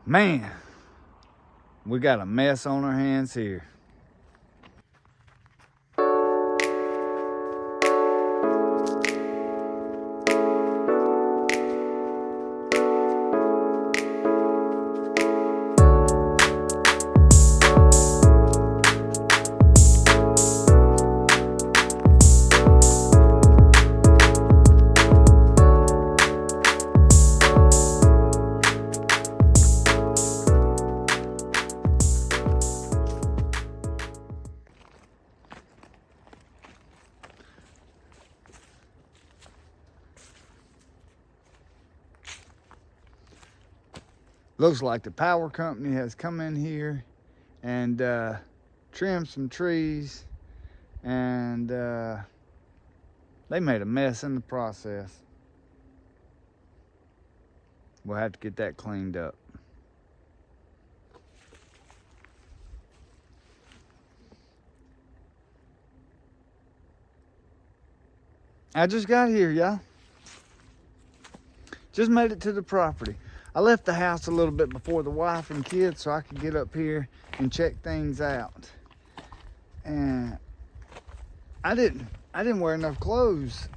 Man, we got a mess on our hands here. Looks like the power company has come in here and trimmed some trees, and they made a mess in the process. We'll have to get that cleaned up. I just got here, y'all. Just made it to the property. I left the house a little bit before the wife and kids so I could get up here and check things out. And I didn't wear enough clothes.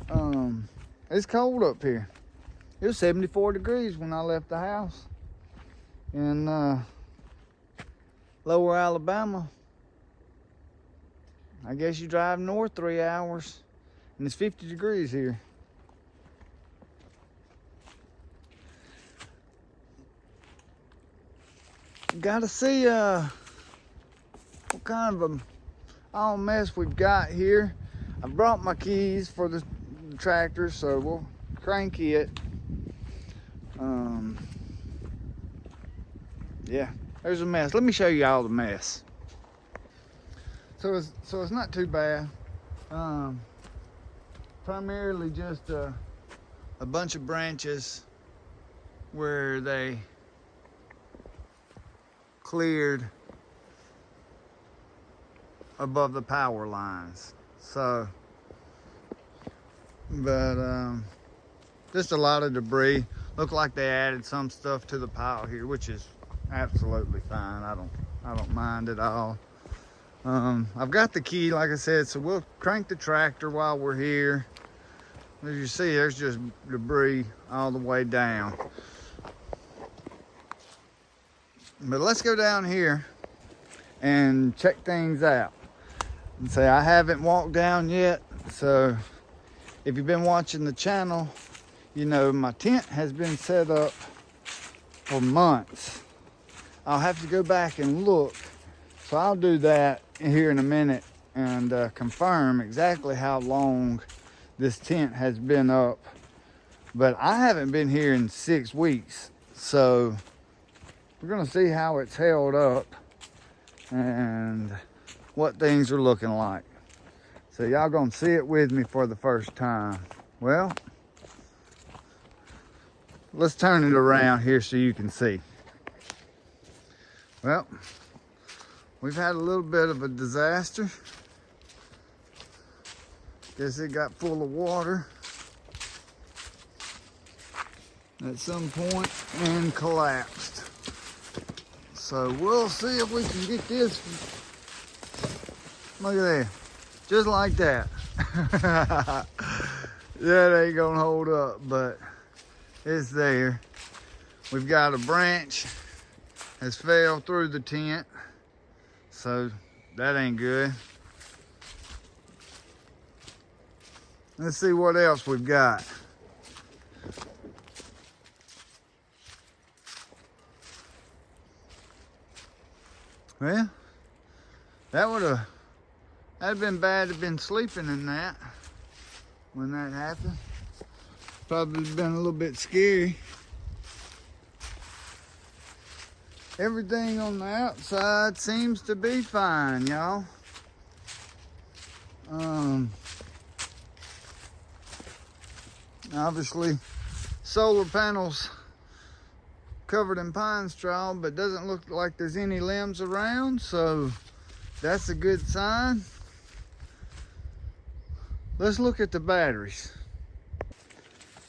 It's cold up here. It was 74 degrees when I left the house in lower Alabama. I guess you drive north 3 hours and it's 50 degrees here. Gotta see what kind of a mess we've got here. I brought my keys for the tractor, so we'll crank it. Yeah, there's a mess. Let me show you all the mess. So it's not too bad. Primarily just a bunch of branches where they cleared above the power lines. So, but just a lot of debris. Looked like they added some stuff to the pile here, which is absolutely fine. I don't mind at all. I've got the key, like I said, so we'll crank the tractor while we're here. As you see, there's just debris all the way down. But let's go down here and check things out. And say I haven't walked down yet, so if you've been watching the channel, you know my tent has been set up for months. I'll have to go back and look, so I'll do that here in a minute and confirm exactly how long this tent has been up. But I haven't been here in 6 weeks, so we're gonna see how it's held up and what things are looking like. So y'all gonna see it with me for the first time. Well, let's turn it around here so you can see. Well, we've had a little bit of a disaster. Guess it got full of water at some point and collapsed. So we'll see if we can get this. Look at that, just like that. That ain't gonna hold up, but it's there. We've got a branch has fell through the tent, so that ain't good. Let's see what else we've got. Well, that'd been bad to have been sleeping in that when that happened. Probably been a little bit scary. Everything on the outside seems to be fine, y'all. Obviously, solar panels covered in pine straw, but doesn't look like there's any limbs around, so that's a good sign. Let's look at the batteries.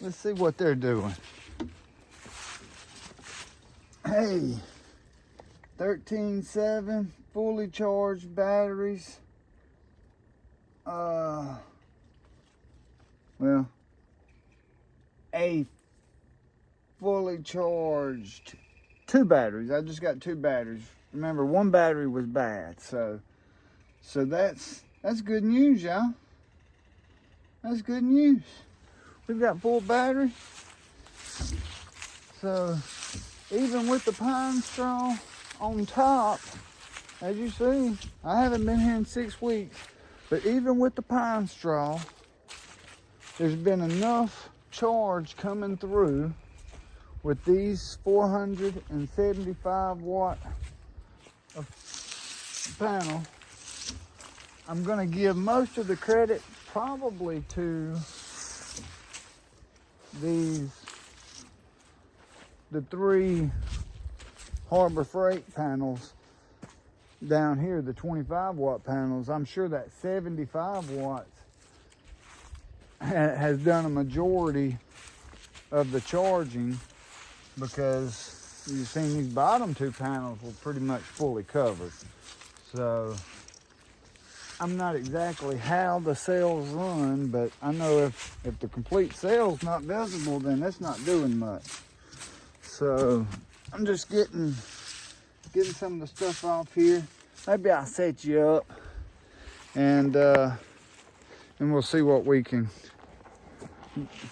Let's see what they're doing. Hey, 13.7 fully charged batteries. Well, a fully charged 2 batteries. I just got 2 batteries. Remember, 1 battery was bad, so that's good news, y'all. That's good news. We've got full battery. So even with the pine straw on top, as you see, I haven't been here in 6 weeks, but even with the pine straw, there's been enough charge coming through with these 475 watt of panel. I'm gonna give most of the credit probably to the 3 Harbor Freight panels down here, the 25 watt panels. I'm sure that 75 watts has done a majority of the charging, because you've seen these bottom 2 panels were pretty much fully covered. So I'm not exactly how the cells run, but I know if the complete cell's not visible, then that's not doing much. So I'm just getting some of the stuff off here. Maybe I'll set you up and we'll see what we can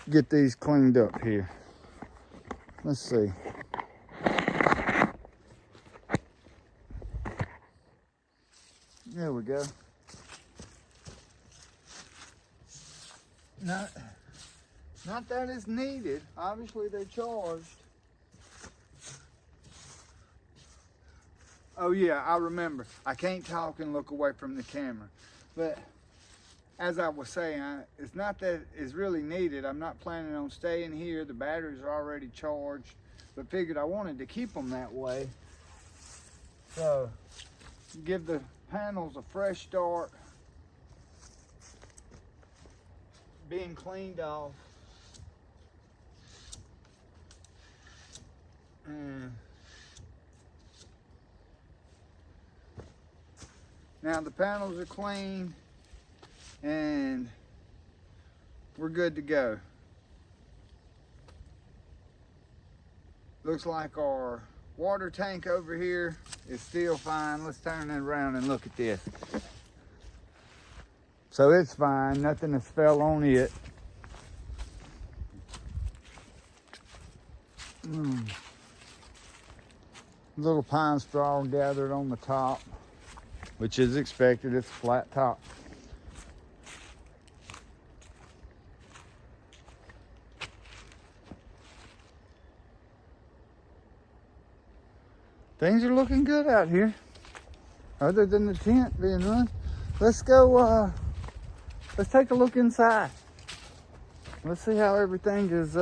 get these cleaned up here. Let's see. There we go. Not that it's needed. Obviously they're charged. Oh yeah, I remember. I can't talk and look away from the camera. But as I was saying, it's not that it's really needed. I'm not planning on staying here. The batteries are already charged, but figured I wanted to keep them that way. So give the panels a fresh start, being cleaned off. And now the panels are clean and we're good to go. Looks like our water tank over here is still fine. Let's turn it around and look at this. So it's fine, nothing has fell on it. Little pine straw gathered on the top, which is expected. It's a flat top. Things are looking good out here, other than the tent being run. Let's go, let's take a look inside. Let's see how everything is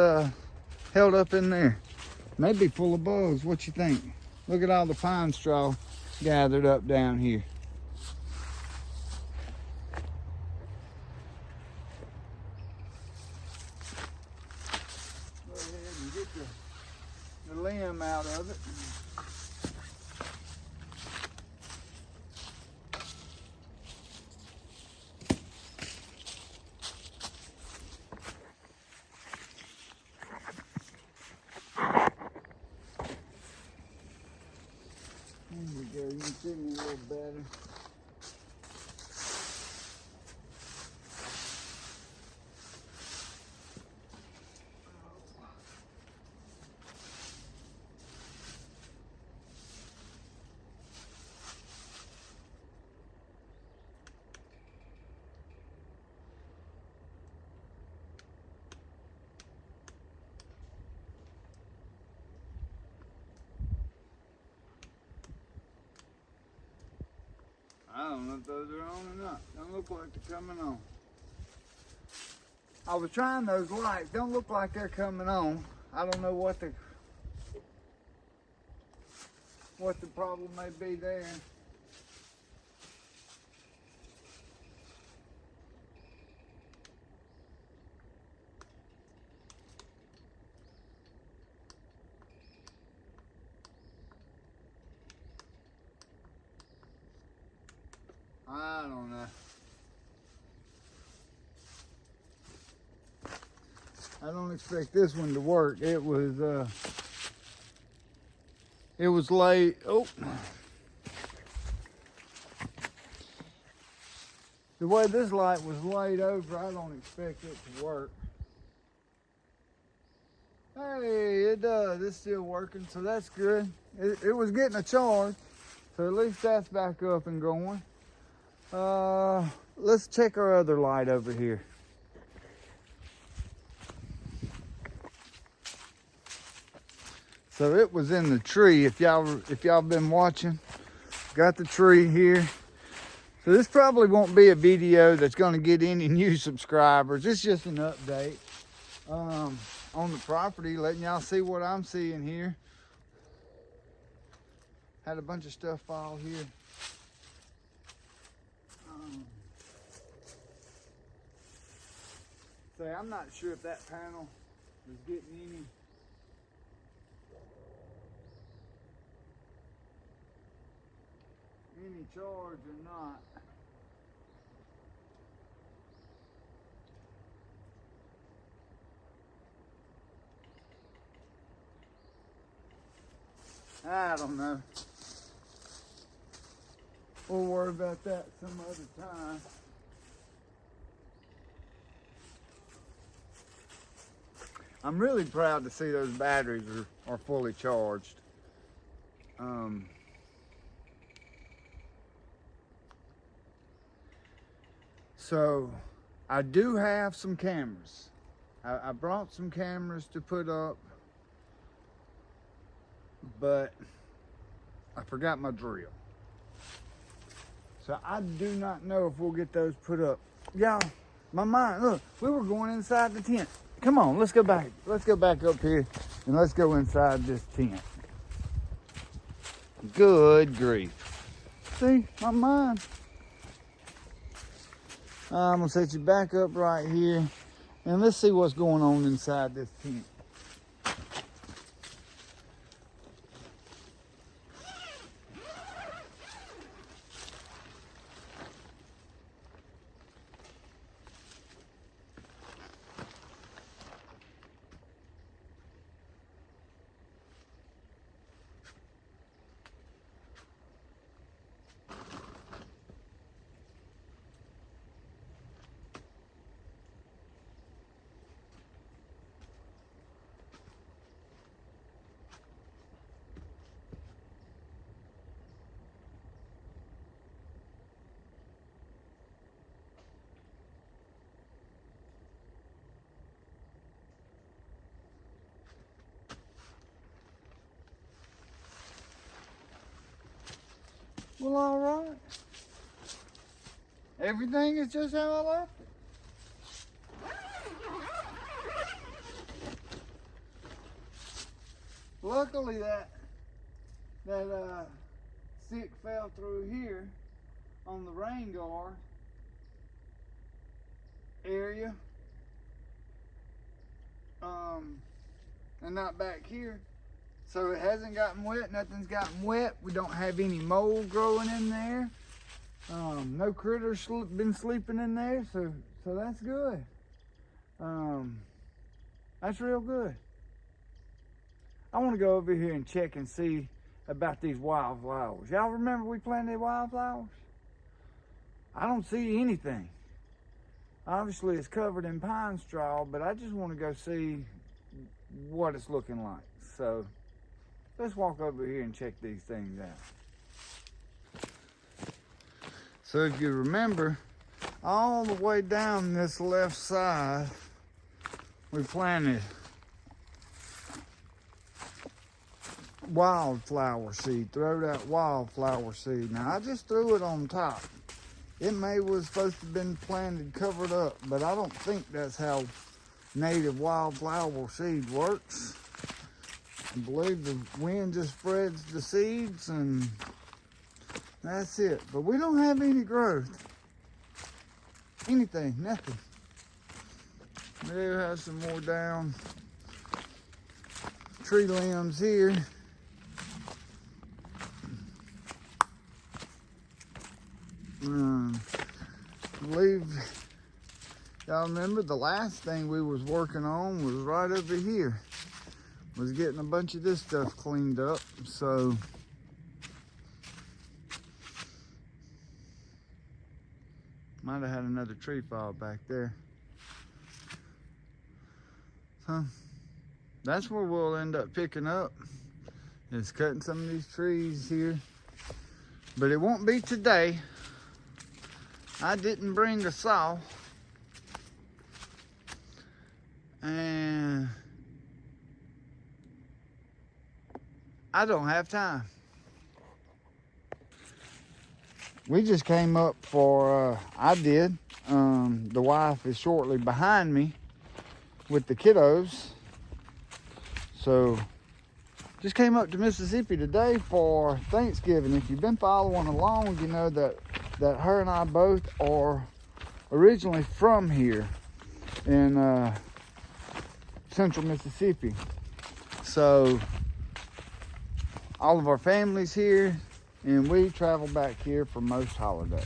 held up in there. Maybe full of bugs. What you think? Look at all the pine straw gathered up down here. Go ahead and get the limb out of it. There we go, you can see me a little better. I don't know if those are on or not. Don't look like they're coming on. I was trying those lights. Don't look like they're coming on. I don't know what the problem may be there. I don't expect this one to work. It was laid. Oh, the way this light was laid over, I don't expect it to work. Hey, it does. It's still working, so that's good. It was getting a charge, so at least that's back up and going. Let's check our other light over here. So it was in the tree. If y'all been watching, got the tree here. So this probably won't be a video that's going to get any new subscribers. It's just an update on the property, letting y'all see what I'm seeing here. Had a bunch of stuff fall here. Say, I'm not sure if that panel is getting any charge or not. I don't know. We'll worry about that some other time. I'm really proud to see those batteries are fully charged. So I do have some cameras. I brought some cameras to put up, but I forgot my drill. So I do not know if we'll get those put up. Y'all, my mind, look, we were going inside the tent. Come on, let's go back. Let's go back up here and let's go inside this tent. Good grief. See, my mind. I'm gonna set you back up right here and let's see what's going on inside this tent. Well, all right. Everything is just how I left it. Luckily that stick fell through here on the rain guard area, and not back here. So it hasn't gotten wet, nothing's gotten wet. We don't have any mold growing in there. No critters been sleeping in there, so that's good. That's real good. I want to go over here and check and see about these wildflowers. Y'all remember we planted wildflowers? I don't see anything. Obviously it's covered in pine straw, but I just want to go see what it's looking like. So let's walk over here and check these things out. So if you remember, all the way down this left side, we planted wildflower seed, throw that wildflower seed. Now I just threw it on top. It was supposed to have been planted covered up, but I don't think that's how native wildflower seed works. I believe the wind just spreads the seeds and that's it. But we don't have any growth. Anything, nothing. We do have some more down tree limbs here. I believe Y'all remember the last thing we was working on was right over here. Was getting a bunch of this stuff cleaned up. So might have had another tree fall back there. So that's where we'll end up picking up, is cutting some of these trees here. But it won't be today. I didn't bring a saw. And I don't have time. We just came up for, I did. The wife is shortly behind me with the kiddos. So, just came up to Mississippi today for Thanksgiving. If you've been following along, you know that her and I both are originally from here in central Mississippi. So, all of our family's here, and we travel back here for most holidays.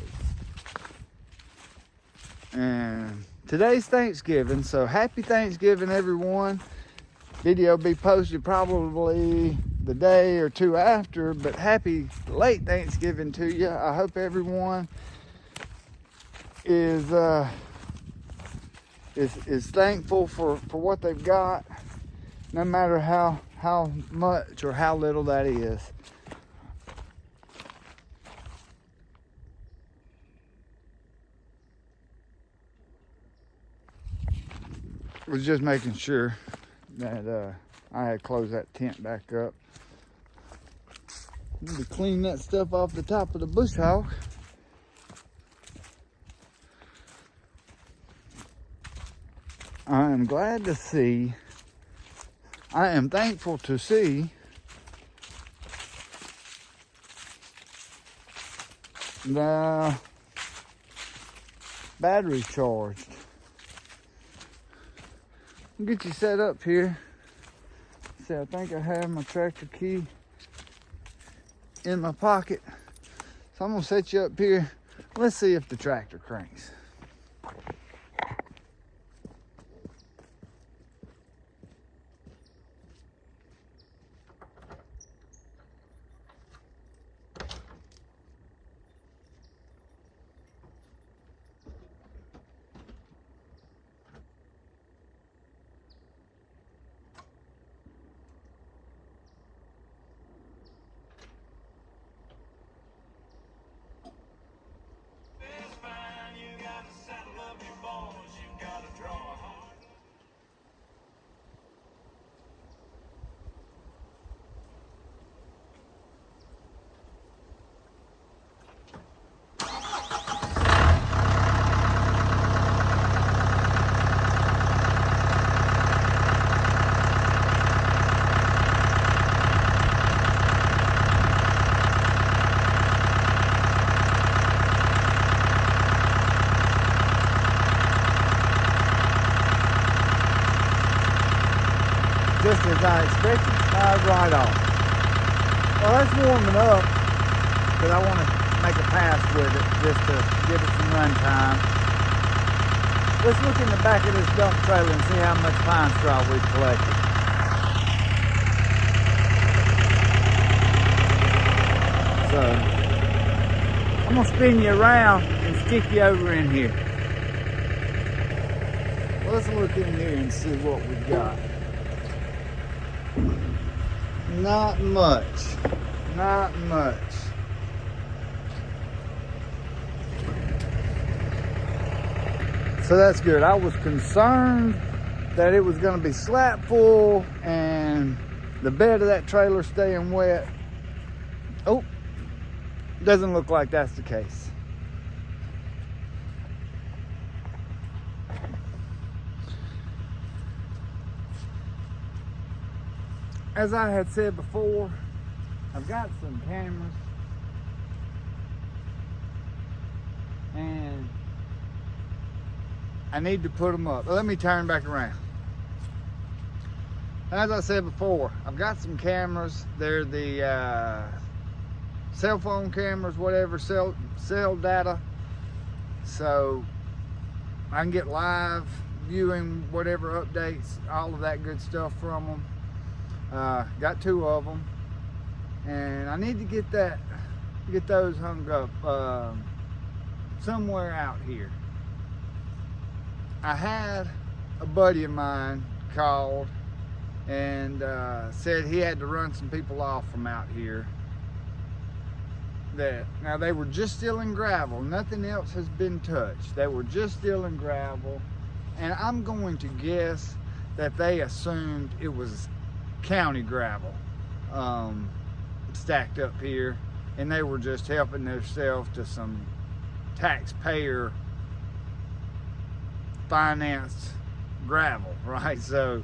And today's Thanksgiving, so happy Thanksgiving, everyone. Video will be posted probably the day or two after, but happy late Thanksgiving to you. I hope everyone is thankful for what they've got, no matter how much or how little that is. Was just making sure that I had closed that tent back up. Need to clean that stuff off the top of the bush hog. I am glad to see, I am thankful to see the battery charged. I'll get you set up here. See, I think I have my tractor key in my pocket. So I'm gonna set you up here. Let's see if the tractor cranks. Just as I expected, fired right off. Well, that's warming up, because I want to make a pass with it, just to give it some run time. Let's look in the back of this dump trailer and see how much pine straw we've collected. So, I'm going to spin you around and stick you over in here. Let's look in here and see what we've got. Not much. Not much. So that's good. I was concerned that it was going to be slap full and the bed of that trailer staying wet. Oh, doesn't look like that's the case. As I had said before, I've got some cameras and I need to put them up. Let me turn back around. As I said before, I've got some cameras. They're the cell phone cameras, whatever, cell data. So I can get live viewing, whatever updates, all of that good stuff from them. Got 2 of them, and I need to get those hung up somewhere out here. I had a buddy of mine called and said he had to run some people off from out here. Now they were just stealing gravel, nothing else has been touched. They were just stealing gravel, and I'm going to guess that they assumed it was county gravel stacked up here, and they were just helping themselves to some taxpayer financed gravel, right? So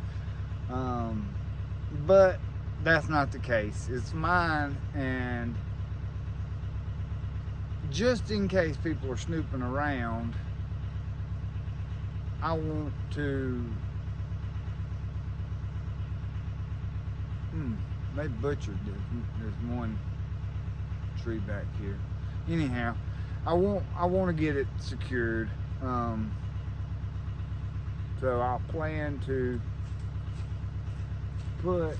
but that's not the case. It's mine, and just in case people are snooping around, I want to they butchered this. There's one tree back here. Anyhow, I want to get it secured. So I'll plan to put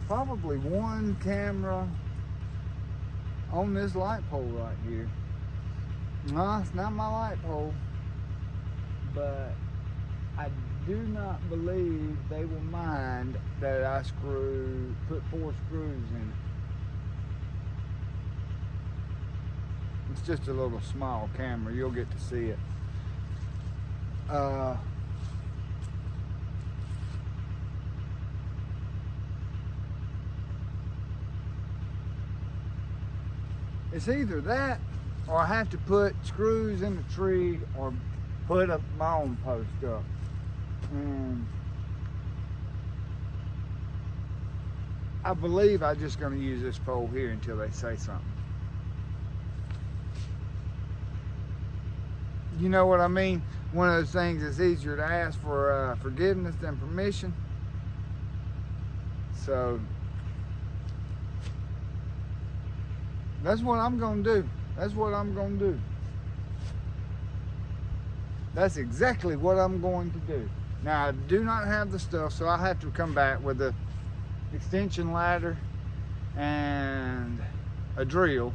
probably one camera on this light pole right here. No, it's not my light pole, but I do not believe they will mind that I put 4 screws in it. It's just a little small camera. You'll get to see it. It's either that, or I have to put screws in the tree, or put my own post up. And I believe I'm just going to use this pole here until they say something. You know what I mean? One of those things that's easier to ask for forgiveness than permission. So that's what I'm going to do. That's what I'm going to do. That's exactly what I'm going to do. Now, I do not have the stuff, so I have to come back with a extension ladder and a drill.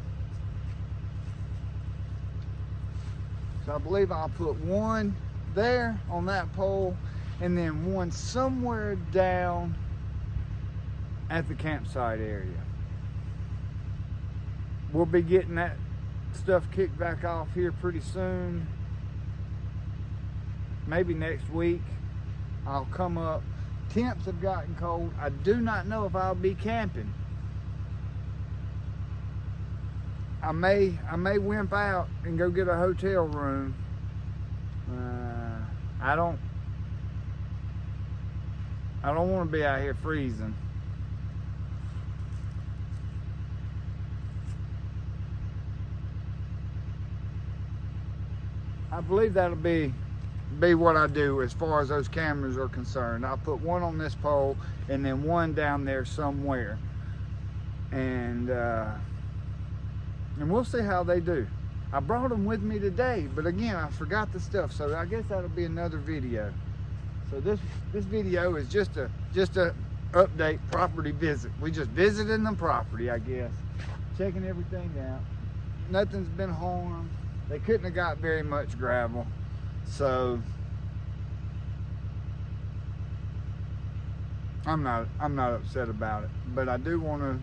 So I believe I'll put one there on that pole, and then one somewhere down at the campsite area. We'll be getting that stuff kicked back off here pretty soon. Maybe next week I'll come up. Temps have gotten cold. I do not know if I'll be camping. I may wimp out and go get a hotel room. I don't want to be out here freezing. I believe that'll be what I do as far as those cameras are concerned. I'll put one on this pole and then one down there somewhere, and we'll see how they do. I brought them with me today, but again, I forgot the stuff, so I guess that'll be another video. So this video is just a update property visit. We just visiting the property, I guess, checking everything out. Nothing's been harmed. They couldn't have got very much gravel, so I'm not upset about it. But I do want to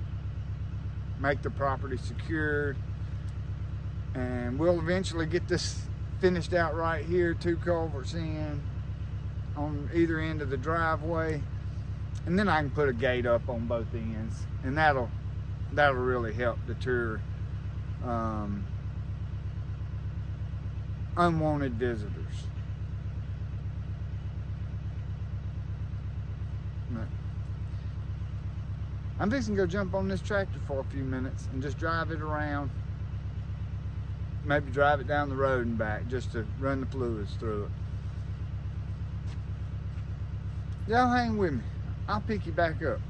make the property secured, and we'll eventually get this finished out right here. 2 culverts in on either end of the driveway, and then I can put a gate up on both ends, and that'll really help deter unwanted visitors. I'm fixing to go jump on this tractor for a few minutes and just drive it around. Maybe drive it down the road and back just to run the fluids through it. Y'all hang with me. I'll pick you back up.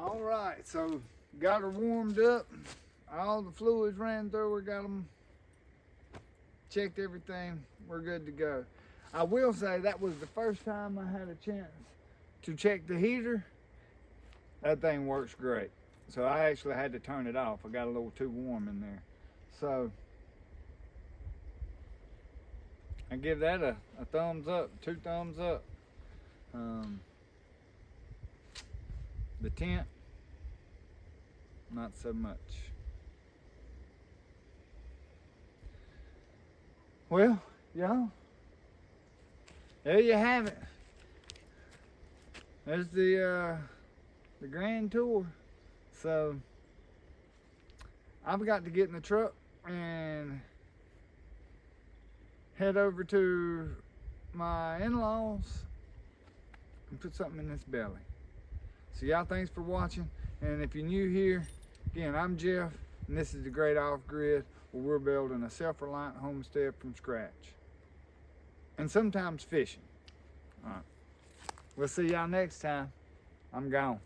All right, so got her warmed up. All the fluids ran through her, got them checked everything. We're good to go. I will say that was the first time I had a chance to check the heater. That thing works great. So I actually had to turn it off. I got a little too warm in there. So I give that a thumbs up, 2 thumbs up. The tent, not so much. Well, y'all, there you have it. There's the grand tour. So I've got to get in the truck and head over to my in-laws and put something in this belly. So y'all, thanks for watching. And if you're new here, again, I'm Jeff, and this is the Great Off Grid, where we're building a self-reliant homestead from scratch. And sometimes fishing. All right. We'll see y'all next time. I'm gone.